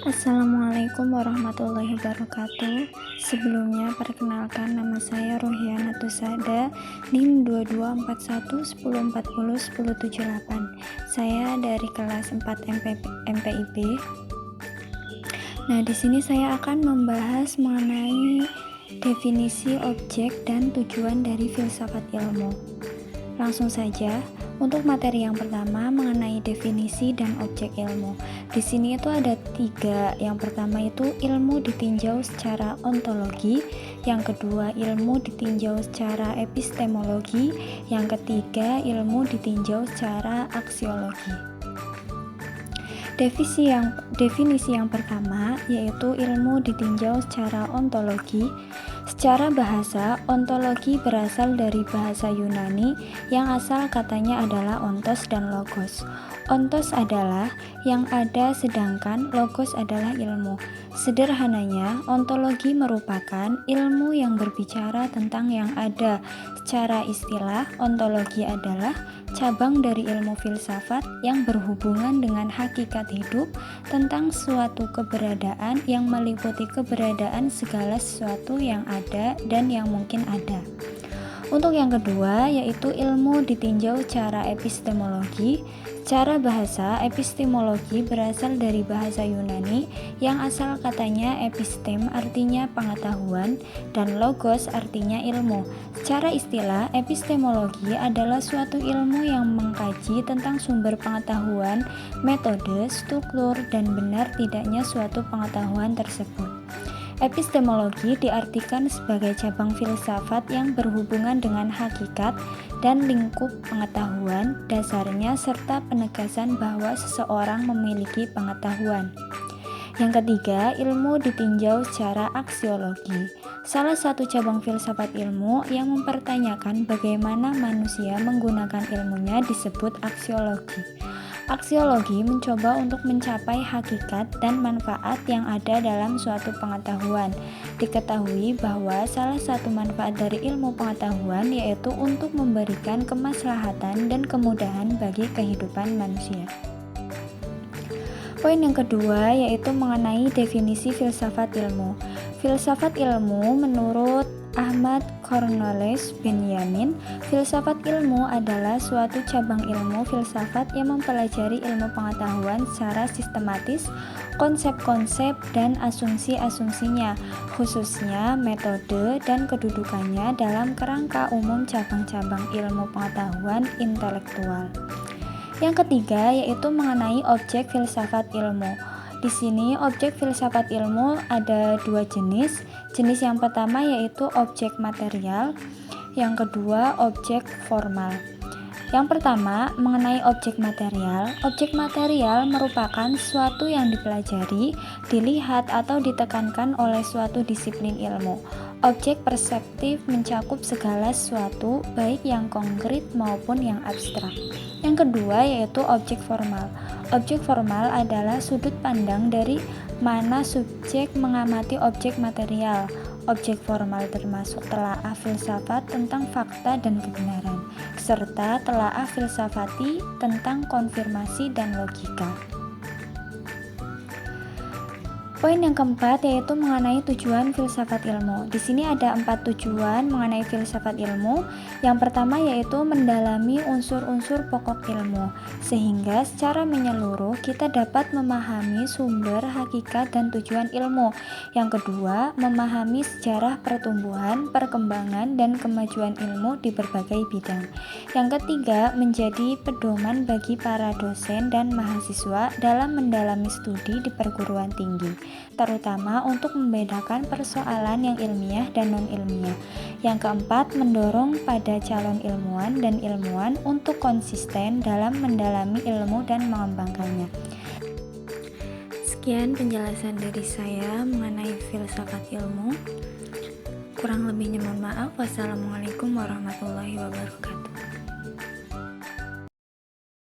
Assalamualaikum warahmatullahi wabarakatuh. Sebelumnya perkenalkan, nama saya Ruhiana Tusada, NIM 224110401078. Saya dari kelas 4 MPIB. Di sini saya akan membahas mengenai definisi objek dan tujuan dari filsafat ilmu. Langsung saja, untuk materi yang pertama mengenai definisi dan objek ilmu. Di sini itu ada 3. Yang pertama itu ilmu ditinjau secara ontologi, yang kedua ilmu ditinjau secara epistemologi, yang ketiga ilmu ditinjau secara aksiologi. Definisi yang pertama yaitu ilmu ditinjau secara ontologi. Secara bahasa, ontologi berasal dari bahasa Yunani yang asal katanya adalah ontos dan logos. Ontos adalah yang ada, sedangkan logos adalah ilmu. Sederhananya, ontologi merupakan ilmu yang berbicara tentang yang ada. Secara istilah, ontologi adalah cabang dari ilmu filsafat yang berhubungan dengan hakikat hidup, tentang suatu keberadaan yang meliputi keberadaan segala sesuatu yang ada dan yang mungkin ada. Untuk yang kedua yaitu ilmu ditinjau secara epistemologi. Secara bahasa, epistemologi berasal dari bahasa Yunani yang asal katanya epistem artinya pengetahuan dan logos artinya ilmu. Secara istilah, epistemologi adalah suatu ilmu yang mengkaji tentang sumber pengetahuan, metode, struktur, dan benar tidaknya suatu pengetahuan tersebut. Epistemologi diartikan sebagai cabang filsafat yang berhubungan dengan hakikat dan lingkup pengetahuan, dasarnya, serta penegasan bahwa seseorang memiliki pengetahuan. Yang ketiga, ilmu ditinjau secara aksiologi. Salah satu cabang filsafat ilmu yang mempertanyakan bagaimana manusia menggunakan ilmunya disebut aksiologi. Aksiologi mencoba untuk mencapai hakikat dan manfaat yang ada dalam suatu pengetahuan. Diketahui bahwa salah satu manfaat dari ilmu pengetahuan yaitu untuk memberikan kemaslahatan dan kemudahan bagi kehidupan manusia. Poin yang kedua yaitu mengenai definisi filsafat ilmu. Filsafat ilmu menurut Ahmad Cornelius Benyamin, filsafat ilmu adalah suatu cabang ilmu filsafat yang mempelajari ilmu pengetahuan secara sistematis, konsep-konsep dan asumsi-asumsinya, khususnya metode dan kedudukannya dalam kerangka umum cabang-cabang ilmu pengetahuan intelektual. Yang ketiga yaitu mengenai objek filsafat ilmu. Di sini objek filsafat ilmu ada 2 jenis. Jenis yang pertama yaitu objek material, yang kedua objek formal. Yang pertama mengenai objek material. Objek material merupakan sesuatu yang dipelajari, dilihat atau ditekankan oleh suatu disiplin ilmu. Objek perseptif mencakup segala sesuatu, baik yang konkret maupun yang abstrak. Yang kedua yaitu objek formal. Objek formal adalah sudut pandang dari mana subjek mengamati objek material. Objek formal termasuk telaah filsafat tentang fakta dan kebenaran, serta telaah filsafati tentang konfirmasi dan logika. Poin yang keempat yaitu mengenai tujuan filsafat ilmu. Di sini ada 4 tujuan mengenai filsafat ilmu. Yang pertama yaitu mendalami unsur-unsur pokok ilmu, sehingga secara menyeluruh kita dapat memahami sumber, hakikat, dan tujuan ilmu. Yang kedua, memahami sejarah pertumbuhan, perkembangan, dan kemajuan ilmu di berbagai bidang. Yang ketiga, menjadi pedoman bagi para dosen dan mahasiswa dalam mendalami studi di perguruan tinggi, terutama untuk membedakan persoalan yang ilmiah dan non-ilmiah. Yang keempat, mendorong pada calon ilmuwan dan ilmuwan untuk konsisten dalam mendalami ilmu dan mengembangkannya. Sekian penjelasan dari saya mengenai filsafat ilmu. Kurang lebihnya mohon maaf. Wassalamualaikum warahmatullahi wabarakatuh.